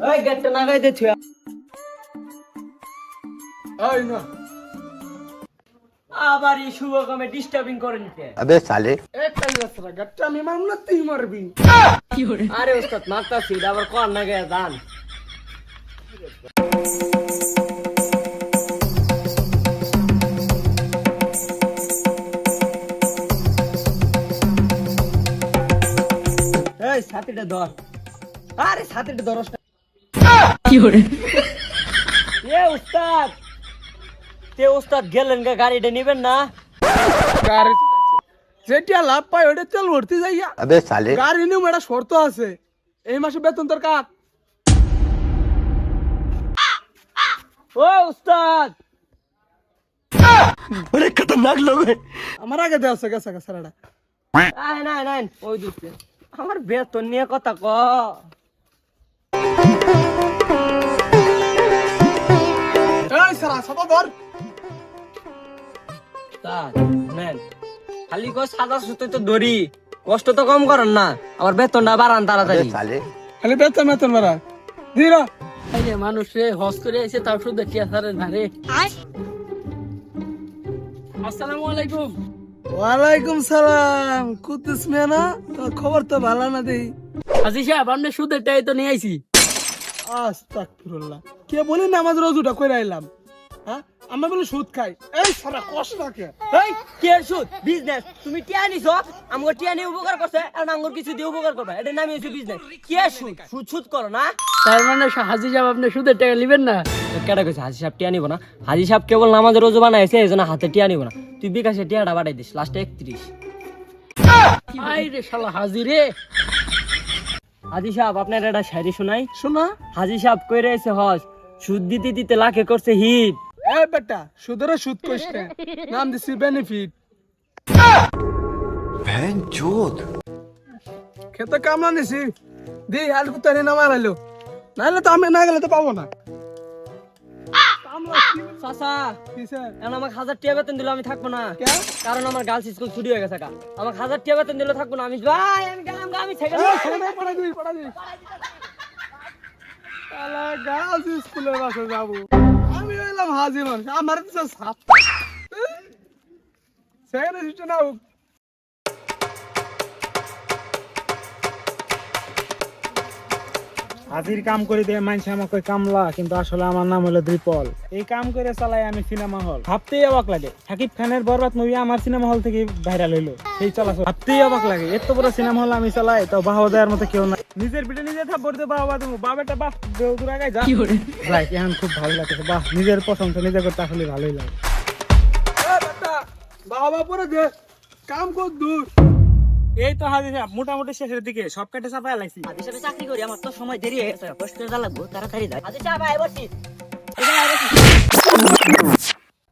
ওই গেটটা লাগাই দে তুই। ওই না আবার এই শুভ কামে ডিস্টার্বিং করে নিতে। अबे साले একটা রাস্তা গাটটা আমি মারব না তুই মারবি। আরে ওস্তাদ মারতাছি আবার কোন না গে দান। এই ছাতিটা ধর। আরে ছাতিটা ধর ওস্তাদ। কি করে? এ ওস্তাদ তে ওস্তাদ গেলেন গা গাড়িটা নিবেন না? গাড়ি যেটা লাভ পাই ওটা তেল ভর্তি যাইয়া। अबे साले গাড়ি নিউ একটা শর্ত আছে, এই মাসে বেতন তোর কাট। ও ওস্তাদ बड़े खतरनाक लोग हैं। আমার আগে দেওয়া আছে গেছে গেছে রাডা। আয় না না ওই দুতে আমার বেতন নিয়ে কথা ক। এই সারা সাদা ধর। ওস্তাদ নেন খালি কো সাদা সুতো তো দড়ি, কষ্ট তো কম করেন না, আমার বেতনটা বাড়ান अबे তাড়াতাড়ি। साले খালি বেতন বেতন বাড়া দিরা। এই যে মানুষ রে হজ করে এসে তার শুধু টিয়াসারে না রে। আসসালামু আলাইকুম। ওয়ালাইকুম সালাম। কুতুস মেনা তোর খবর তো ভালো না দেই। হাজি সাহেব আপনি সুদের টাই তো নিয়ে আইছি। আস্তাগফিরুল্লাহ, কে বলি নামাজ রোজুটা কইরা আইলাম। হ্যাঁ আমরা বলি সুদ খাই। এই সারা কষ্ট রাখে। এই কে সুদ বিজনেস তুমি টিয়া নিছো, আমগো টিয়া নিয়ে উপকার করছে আর আমগো কিছু দিয়ে উপকার করবে, এটা নামই হচ্ছে বিজনেস। কে সুদ সুদ সুদ করো না। তার মানে হাজি সাহেব আপনি সুদের টাকা নেবেন না? কেডা কইছে হাজি সাহেব টিয়া নিব না? হাজি সাহেব কেবল নামাজের রোজা বানাইছে এজন্য হাতে টিয়া নিব না। তুই বিকাশে টিয়াটা বাড়াই দিস লাস্টে 31। আই রে শালা হাজি রে। হাজি সাহেব আপনার একটা শায়রি শোনাই। শোনা। হাজি সাহেব কইরে এসে হজ, সুদ দিতে দিতে লাখে করছে হিট। এই বেটা সুদরে সুদ কইছ না, নাম দিছি বেনিফিট। बहन चोद খেতে কামলা নিছি দি আর কুতারে না মারাইলো, নাইলে তো আমি না গেলে তো পাবো না। কামলা কি চাচা কিসে এখন আমাকে 1000 টাকা বেতন দিলে আমি থাকবো না, কে কারণ আমার গার্লস স্কুল ছুটি হয়ে গেছে। আমাকে 1000 টাকা বেতন দিলে থাকবো না। আমি ভাই আমি গেলাম গা, আমি থেকে পড়া দিবি আলা গাছ স্কুলে বাসে যাবো। আমি হইলাম হাজি মানুষ, আমার তো সাপ সেখানে সিস্টেম না। হাজির কাম করে দিয়ে মানছে আমাকে কামলা, কিন্তু আসলে আমার নাম হলো দ্বিপল। এই কাম করে চালাই আমি সিনেমা হল। ভাবতেই অবাক লাগে শাকিব খানের বরবাদ মুভি আমার সিনেমা হল থেকে ভাইরাল হইলো। সেই চলাচল ভাবতেই অবাক লাগে, এত বড় সিনেমা হল আমি চালাই, তো বাহবা দেওয়ার মতো কেউ না। নিজের পিঠে নিজে থাপ্পড় দিয়ে বাহবা দেবো, বাবাটা বাহ দূর আগে যা। রাইট, এখন খুব ভালো লাগছে, বাহ নিজের প্রশংসা নিজে করতে আসলে ভালোই লাগে। বাবা পরে দে কাম কর দূর। এই তো হাজির সাহেব মোটামুটি শেষের দিকে সব কেটে চাপাই লাগছি। হাজি সাহেব চাকরি করি, আমার তো সময় দেরি হয়ে গেছে, কষ্ট করে যা লাগবো তাড়াতাড়ি যাই। হাজি সাহেব আয় বসি।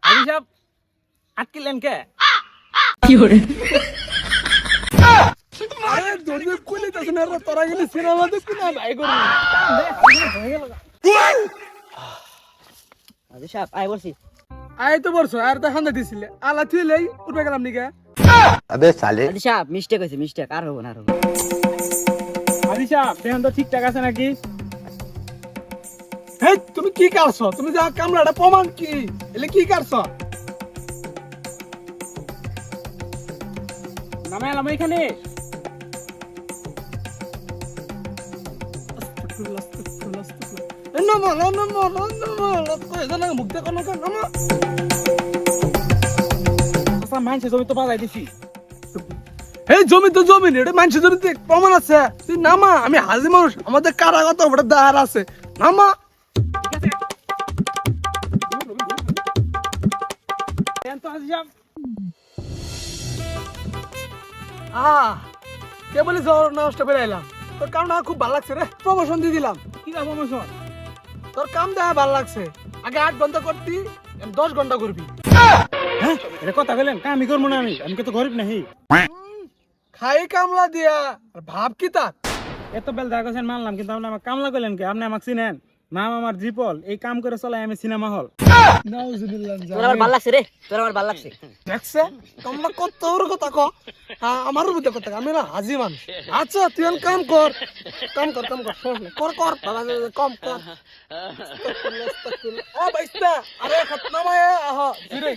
হাজির সাহেব আটকিলেন কে? আরে দড়ি খুলে তাছ না রে, তোরা গেলি সিনেমা দেখবি না ভাই করবি। হাজি সাহেব আয় বসি। আই তো বলছো আর তো হান্দা দিছিলে আলা তুই লই উঠবে গেলাম নিকে। अबे साले হাজি সাহেব মিস্টেক হয়েছে, মিস্টেক আর হবো না, আর হবো না। হাজির সাহেব এখন তো ঠিকঠাক আছে নাকি? হেই তুমি কি করছো? তুমি যা কামলাটা প্রমাণ কি এলে কি করছো? নামে এলাম এখানে। মানছে জমি তো বাজাই দিছি। এই জমি তো জমি এটা মানুষের জমিতে প্রমাণ আছে। তুই নামা, আমি হাজি মানুষ, আমাদের কারাগত ওটা দাঁড় আছে, নামা। এখন তো হাজির সাহেব কে বলি জ্বর নষ্ট করে এলাম। তোর কামটা খুব ভালো লাগছে রে, প্রমোশন দিয়ে দিলাম। কি না প্রমোশন? তোর কাম দেখা ভালো লাগছে, আগে 8 ঘন্টা করতি 10 ঘন্টা করবি। হ্যাঁ এটা কথা বলেন, আমি করবো না, আমি তো গরিব নাহি। খাই কামলা দিয়া আর ভাব কি তার। এত বেল দেখা করছেন মানলাম, কিন্তু আপনি আমাকে কামলা করলেন কি? আপনি আমাকে চিনেন? নাম আমার জিপল, এই কাম করে চলাই আমি সিনেমা হল। নাউজুবিল্লাহ। তোর আমার ভালো লাগছে রে, তোর আমার ভালো লাগছে। দেখছে তোমরা কত ওর কথা কো। হ্যাঁ আমারও বুঝতে কথা আমি না হাজি মানুষ আচ্ছা তুই এখন কাম কর সমস্যা নেই। কর কর বাবা, কম কর ও বাইস্তা আরে খতনা মায়া আহ জিরে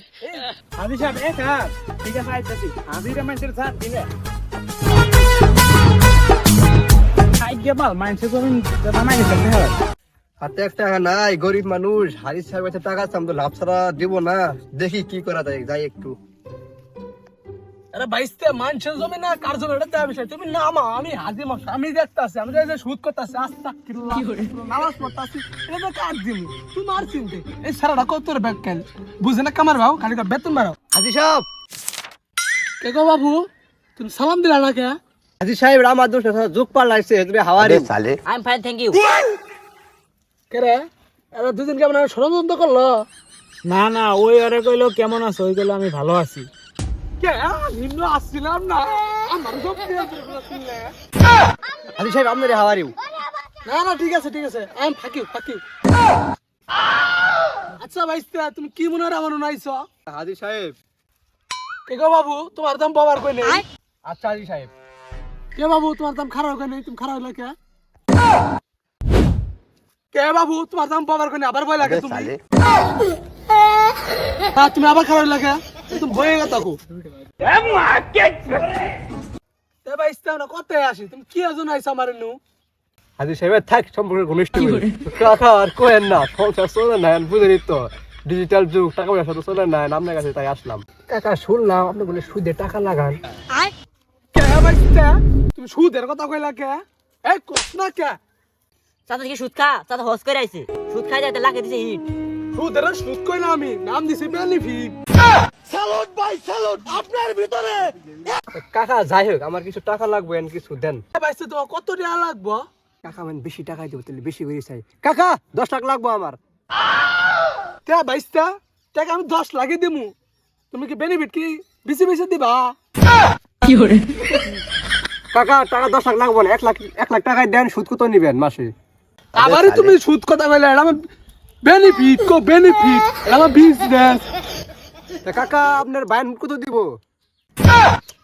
হাজি সাহেব এ স্যার ঠিক আছে আইতাছি হাজিরা মানুষের স্যার দিলে খাই গেবাল মানুষের জমিন বানাই গেছে হ্যাঁ হাতে এক টাকা নাই, গরিব মানুষ। হারিস সাহেব কাছে টাকা আছে, আমি তো লাভ ছাড়া দিব না। দেখি কি করা যায়, যাই একটু। আরে বাইস্তা মানুষের জমি না কার জমি এটা দেওয়া বিষয় তুমি নামা আমি হাজি মানুষ আমি দেখতাছি আমি যে সুদ করতেছি আস্তাগফিরুল্লাহ নামাজ পড়তাছি এটা তো কার দিমু তুই মার চিনতে এই সারাটা কত তোর ব্যাগ কেন বুঝে না কামার ভাও খালি বেতন মারো হাজি সাহেব, কে গো বাবু তুমি সালাম দিলা না কে হাজি সাহেব আমার দোষ না, যুগ পার লাগছে তুমি হাওয়ারি সালে। I am fine thank you. কে রে এরা দুদিন কেমন ষড়যন্ত্র করলো না না ওই আরে কইলো কেমন আছো ওই কইলো আমি ভালো আছি কে নিম্ন আসছিলাম না আমার সব দিয়ে দিলে হাজি সাহেব আপনার হাওয়ারি। না না ঠিক আছে আই এম ফাকিউ আচ্ছা বাইস্তা তুমি কি মনে হয় আমার নাইছো হাজি সাহেব, কে গো বাবু তোমার দাম পাওয়ার কই নেই আচ্ছা হাজি সাহেব। কে বাবু তোমার দাম খারাপ কই নেই তুমি খারাপ হইলা কে কে বাবু তোমার দাম পাওয়ার কই নেই আবার ভয় লাগে তুমি সালে হ্যাঁ তুমি আবার খারাপ হইলা কে তুমি ভয়ে গেছো তাকু তে বাইস্তা না কত আসি তুমি কি আছো নাইছো আমার নু হাজি সাহেব থাক সম্পর্কে ঘনিষ্ঠ টাকা আর কোয়েন না, সংসার চলে না, বুঝেনি তো ডিজিটাল যুগ, টাকা পয়সা তো চলে না, আপনার কাছে তাই আসলাম। কাকা শুনলাম আপনি বলে সুদে টাকা লাগান। কে বাইস্তা তুমি সুদের কথা কইলা কে এই কস না কে চাচা কি সুদ খা? চাচা হস করে আইছে, সুদ খাই যাইতে লাগে দিছে হিট। সুদের সুদ কই না আমি নাম দিছি বেনিফিট স্যালুট ভাই স্যালুট আপনার ভিতরে কাকা যাই হোক আমার কিছু টাকা লাগবে, কিছু দেন। বাইস্তা তোমার কত টাকা লাগবে কাকা মানে বেশি টাকাই দেবো, তাহলে বেশি করে চাই। কাকা 10 লাখ লাগবো আমার। তে বাইস্তা টাকা আমি 10 লাগিয়ে দিমু তুমি কি বেনিফিট কি বেশি বেশি দিবা কাকা টাকা 10 লাখ লাগবো না, 1 লাখ টাকায় দেন, সুদ কত নিবেন মাসে? আবারই তুমি সুদ কথা কইলা এটা আমার বেনিফিট এটা আমার বিজনেস তা কাকা আপনার বাইন কত দিব?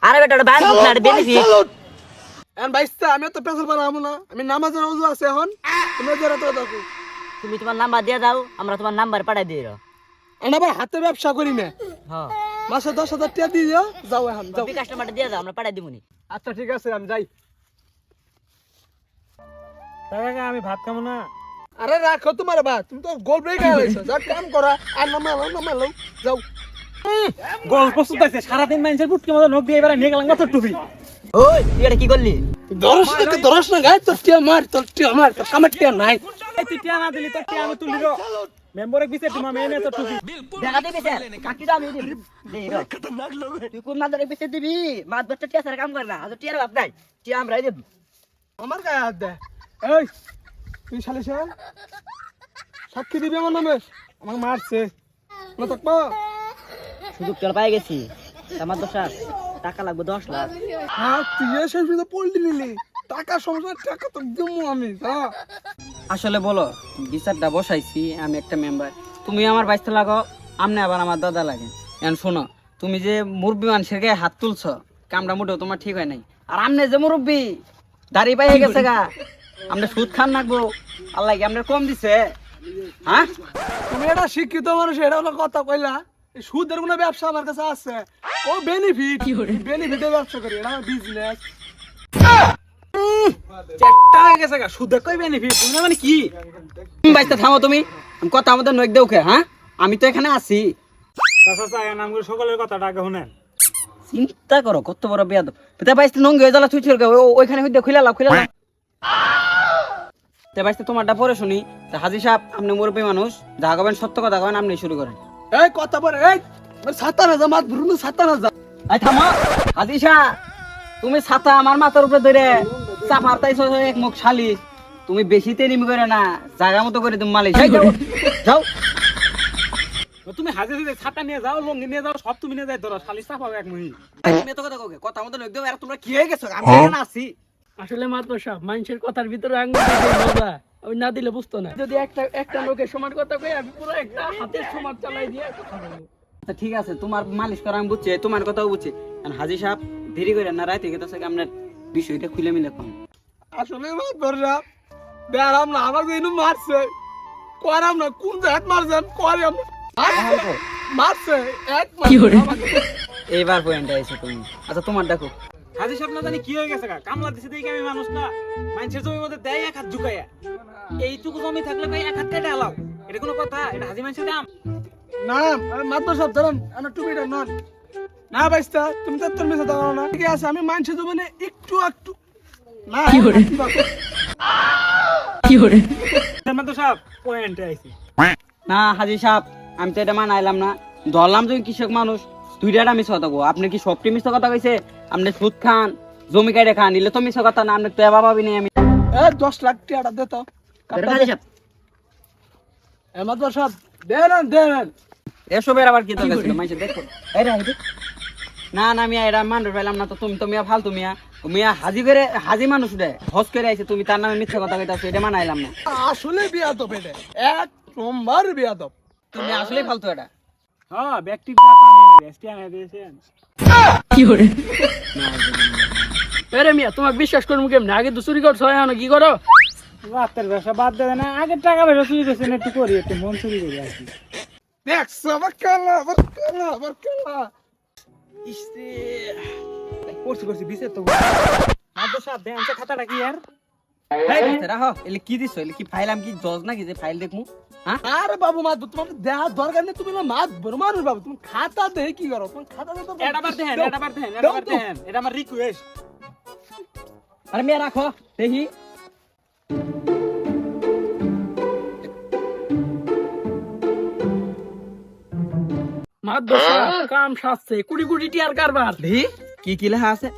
আরে বেটা ওটা ব্যাংক না বেনিফিট। এখন বাইস্তা আমি তো পেছল পারাবো না আমি নামাজের ওযু আছে এখন তুমি জেরা তো দেখো তুমি তোমার নাম্বার দিয়ে দাও, আমরা তোমার নাম্বার পাঠাই দিই। আমি আবার হাতে ব্যবসা করি না হ্যাঁ মাসে 10,000 টাকা দিয়ে যাও যাও এখন যাও বিকাশ নাম্বারটা দিয়ে দাও, আমরা পাঠাই দিবনি। আচ্ছা ঠিক আছে আমি যাই। টাকা আমি ভাত খাবো না আরে রাখো তোমার বা তুমি তো গোল ব্রেক হয়ে গেছো যা কাম করা আর নামালো যাও গোল প্রস্তুত আছে সারাদিন মানুষের বুটকে মতো নখ দিয়ে এবারে নিয়ে গেলাম কত টুপি ওই তুই এটা কি করলি? দরস না গায় তোর টিয়া মার তোর কামার টিয়া নাই এই তুই টিয়া না দিলি তোর টিয়া আমি তুলি মেম্বরে পিছে তোমার মেয়ে তো টুপি দেখা দিবি স্যার কাকি দাও আমি দিই তুই কোন মাদারে পিছে দিবি? মাছ বাচ্চা টিয়া স্যার কাম করে না, আজ টিয়ার বাপ নাই, টিয়া আমরাই দেব। আমার গায়ে হাত দে এই তুই শালিশ সাক্ষী দিবি আমার নামে আমাকে মারছে না থাকবো সুযোগ চল পাই গেছি, আমার দোষার টাকা লাগবে 10 লাখ। হ্যাঁ তুই এসে তো পল্টি নিলি টাকা সমস্যা টাকা তো দিমু আমি হ্যাঁ আসলে বলো বিচারটা বসাইছি আমি একটা মেম্বার, তুমি আমার বাইসতে লাগো, আমনে আবার আমার দাদা লাগে। এখন শোনো, তুমি যে মুরব্বী মানুষের গায়ে হাত তুলছো কামটা মোটেও তোমার ঠিক হয় নাই। আর আমনে যে মুরব্বী দাড়ি পাইয়ে গেছে গা, আমরা সুদ খান নাকবো, আল্লাহ কি আমরা কম দিছে? হ্যাঁ তুমি এটা শিক্ষিত মানুষ এটা হলো কথা কইলা এই সুদের কোনো ব্যবসা আমার কাছে আছে ও বেনিফিটের ব্যবসা করি এটা আমার বিজনেস চেষ্টা হয়ে গেছে গা, সুদে কই বেনিফিট মানে কি? তুমি বাইসতে থামো, তুমি আমি কথা আমাদের নখ দেউকে। হ্যাঁ আমি তো এখানে আছি, চাচা নামগুলো সকলের কথাটা আগে শুনেন চিন্তা করো কত বড় বেয়াদ। তে বাইসতে নঙ্গি হয়ে জ্বালা চুইছিল ওইখানে হইতে খুলে লাভ তে বাইসতে তোমারটা পরে শুনি। তা হাজি সাহেব আপনি মুরব্বী মানুষ, যা কবেন সত্য কথা কবেন, আপনি শুরু করেন। এই কথা বলে এই ছাতা না যা মাত ভরুন ছাতা না যা এই থামো হাজি সাহেব, তুমি ছাতা আমার মাথার উপরে ধরে চাপার তাইছো এক মুখ শালি, তুমি বেশি তেরিমি করে না, জায়গা মতো করে তুমি মালিশ যাও। তুমি হাজির হয়ে ছাতা নিয়ে যাও লঙ্গি নিয়ে যাও সব তুমি নিয়ে যাই ধরো খালি চাপাবে এক মুহি তুমি এত কথা কওকে, কথা আমাদের নখ দেও। আর তোমরা কি হয়ে গেছো? আমি এখানে আছি। আসলে মাত্র সব মানুষের কথার ভিতরে আঙুল দিয়ে মজা ওই না দিলে বুঝতো না। যদি একটা লোকের সমান কথা কই আমি পুরো একটা হাতের সমান চালাই দিয়ে কথা বলবো। আচ্ছা ঠিক আছে, তোমার মালিশ করা আমি বুঝছি, তোমার কথাও বুঝছি। হাজি সাহেব দেরি করে না রাইতে গেতে আছে আপনার বিষয়টা খুলে মিলে কম। আসলে মাতবর সাহেব বেড়াম না আমাকে ইনু মারছে করাম না কোন জাত মারছেন করাম মারছে এক মারছে এইবার পয়েন্ট আইছে তুমি। আচ্ছা তোমার দেখো হাজি সাহেব না জানি কি হয়ে গেছে কামলা দিছে দেখি আমি মানুষ না মানুষের জমির মধ্যে দেয় এক হাত ঝুঁকাইয়া এইটুকু জমি থাকলে ভাই এক হাত কেটে আলাও এটা কোনো কথা? এটা হাজি মানুষের দাম? না মাতবর সাহেব ধরেন আমার টুপিটা নন না বাইস্তা তুমি তো তোর মেসে দাও না ঠিক আছে আমি মানুষের জমিনে একটু একটু না তো সব পয়েন্টে আইছি। না হাজি সাহেব আমি তো এটা মানাইলাম না। ধরলাম তুমি কৃষক মানুষ দুইটা মিশ কথা গো। আপনি কি সবটি মিশ কথা কইছে? আপনি সুদ খান জমি কাটে খান নিলে তো মিশ কথা না। আপনি তো এবার ভাবি নাই আমি 10 লাখ টাকা দে তো হাজি সাহেব মাতবর সাহেব দেন এসবের আবার কি দরকার ছিল? মাইছে দেখো এই রে হাজি না না মিয়া এটা মান পাইলাম না তো। তুমি তো মিয়া ফালতু মিয়া মিয়া হাজি করে হাজি মানুষ রে হজ করে আইছে তুমি তার নামে মিথ্যা কথা কইতাছো এটা মানাইলাম না। আসলে বিয়াদব এটা এক নম্বর বিয়াদব তুমি আসলেই ফালতু এটা। হ্যাঁ ব্যক্তিগত আমি রেস্টি আনে দিয়েছেন আরে মিয়া তোমাকে বিশ্বাস করবো কেমনে? আগে তো চুরি করছো এখন কি করো? রাতের ব্যবসা বাদ দেবে না আগের টাকা পয়সা চুরি করছেন একটু করি একটু মন চুরি করি আর কি। দেখছো বাক্কালা করছি বিছে তো মাদ্র সাহেব দেন খাতাটা কি আর রাখো এলে কি দিছো? এলে কি ফাইল? আমি কি জজ নাকি যে ফাইল দেখমু? হ্যাঁ আরে বাবু মাতবর তোমার দেওয়ার দরকার নেই তুমি না মাতবর মানুষ বাবু তুমি খাতা দে কি করো তুমি খাতা দে তো এটা বার দেন এটা আমার রিকোয়েস্ট। আরে মিয়া রাখো দেখি। মাদ্রাসা কাম সাজছে কোটি কোটি টিয়ার কারবার। দেখি কি কি লেখা আছে?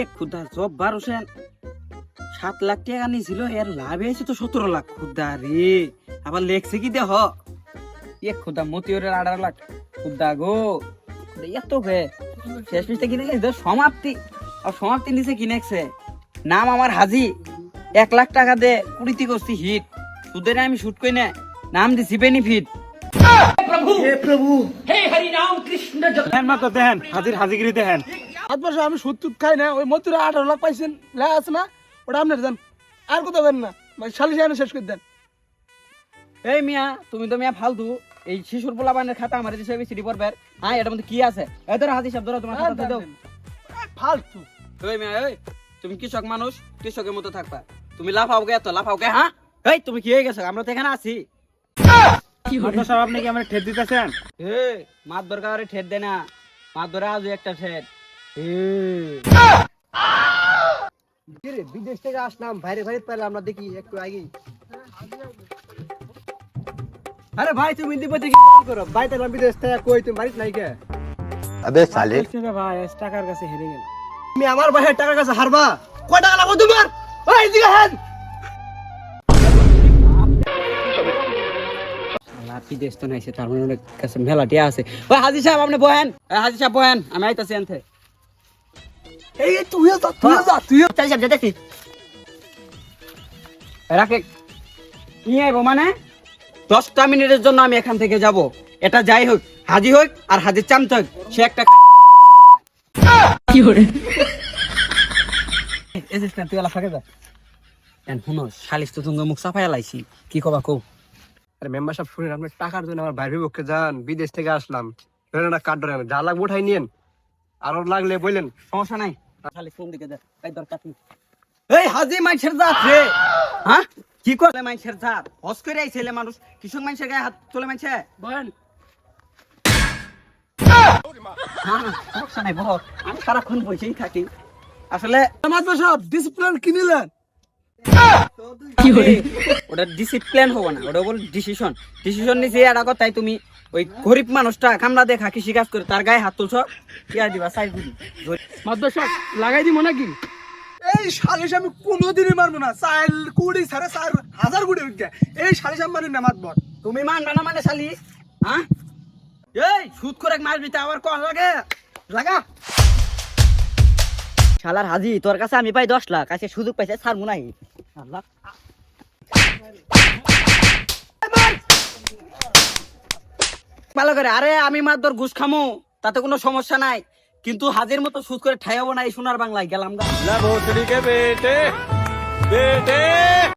এ খুদা জব বার হোসেন 7 লাখ টাকা নিয়েছিল এর লাভ হয়েছে তো 17 লাখ। খুদা রে আবার লেখছে কি দেহ এ খুদা মতিউরের 18 লাখ। খুদা গো এত বে শেষ পিসটা কিনে গেছে সমাপ্তি। আর সমাপ্তি নিচে কিনেছে নাম আমার হাজি 1 লাখ টাকা দে কুড়িতি করছি হিট সুদের আমি শুট কই না নাম দিছি বেনিফিট। দেন মাত্র দেন হাজিগিরি দেন। মাতবর সাহেব আমি 70 খাই না ওই মতুরা 18 লাখ পাইছেন লেখা আছে না ওটা আপনার দেন আর কোথাও দেন না ভাই সালিশে এনে শেষ করে দেন। এই মিয়া তুমি তো মিয়া ফালতু এই শিশুর পোলাপানের খাতা আমার দিছে সিডি পড়বে। হ্যাঁ এটার মধ্যে কি আছে? এই ধরো হাজি সাহেব ধরো তোমার খাতা দাও। ফালতু ওই মিয়া এই তুমি কৃষক মানুষ কৃষকের মতো থাকবা। তুমি লাফাও গে এত লাফাও গে? হ্যাঁ এই তুমি কি হয়ে গেছো? আমরা তো এখানে আছি। মাদ্র সাহেব আপনি কি আমার ঠেট দিতেছেন? এ মাত দরকারে ঠেট দে না মাত ধরে আজ একটা ঠেট। কিরে বিদেশ থেকে আসলাম বাইরে বাইরে পেলাম আমরা দেখি একটু আগে। আরে ভাই তুমি দিবতে কি কল করো ভাই তাহলে বিদেশ থেকে কই তুমি বাড়িতে নাই কে? अबे साले ভাই টাকার কাছে হেরে গেল। তুমি আমার ভাইয়ের টাকার কাছে হারবা? কয় টাকা লাগবে তোমার? ওই দিকে হেন বিদেশ তো নাইছে তার মানে ওর কাছে মেলাটিয়া আছে। ওই হাজি সাহেব আপনি বহেন। হাজি সাহেব বহেন আমি আইতাছি এনতে। এই তুইও যা চাই সাহেব যেতেছি রাখে নিয়ে আইবো মানে 10টা মিনিটের জন্য আমি এখান থেকে যাব। এটা যাই হোক হাজি হোক আর হাজির চামচ হোক সে একটা কি করে এসেছ না তুই আলা ফাঁকে যা এন শুনো শালিশ তো তুমি মুখ সাফাই লাইছি কি কবা কও। আরে মেম্বার সাহেব শুনেন আপনি টাকার জন্য আমার ভাইয়ের পক্ষে যান বিদেশ থেকে আসলাম না কার্ড ধরে যা লাগবে উঠাই নিয়েন আরো লাগলে বললেন সমস্যা নাই খালি কোন দিকে যা এই দরকার নেই। এই হাজি মাইছের জাত রে হ্যাঁ কি করে মাইছের জাত হস করে আইছেলে মানুষ কৃষক মাইছের গায়ে হাত তোলে মাইছে বলেন সমস্যা নাই বহ আমি সারাক্ষণ বসেই থাকি আসলে মাতবর সাহেব ডিসিপ্লিন কিনিলেন কি করে ওটা ডিসিপ্লিন হবে না ওটা বল ডিসিশন নিছে এটা কথাই তুমি ওই গরিব মানুষটা কামলা দেখা কৃষি কাজ করে তার গায়ে হাত তুলছো কি আর দিবা সাইজ দিবি মাদ্রাসা লাগাই দিব নাকি? এই সালিশ আমি কোনোদিনই মারবো না 4 কোটি 4.5 কোটি বিজ্ঞা এই সালিশ আমি মানি না মাতবর তুমি মানবা না মানে শালি হ্যাঁ এই সুদ করে মারবি তা আবার কোন লাগে লাগা শালার হাজি তোর কাছে আমি পাই 10 লাখ আজকে সুযোগ পাইছে ছাড়মু নাই আল্লাহ ভালো করে আরে আমি মার দর ঘুষ খামু তাতে কোনো সমস্যা নাই কিন্তু হাজির মতো সুদ করে ঠাইয়াবো না এই সোনার বাংলায় গেলাম গা। না ভোসড়ি কে বেটে বেটে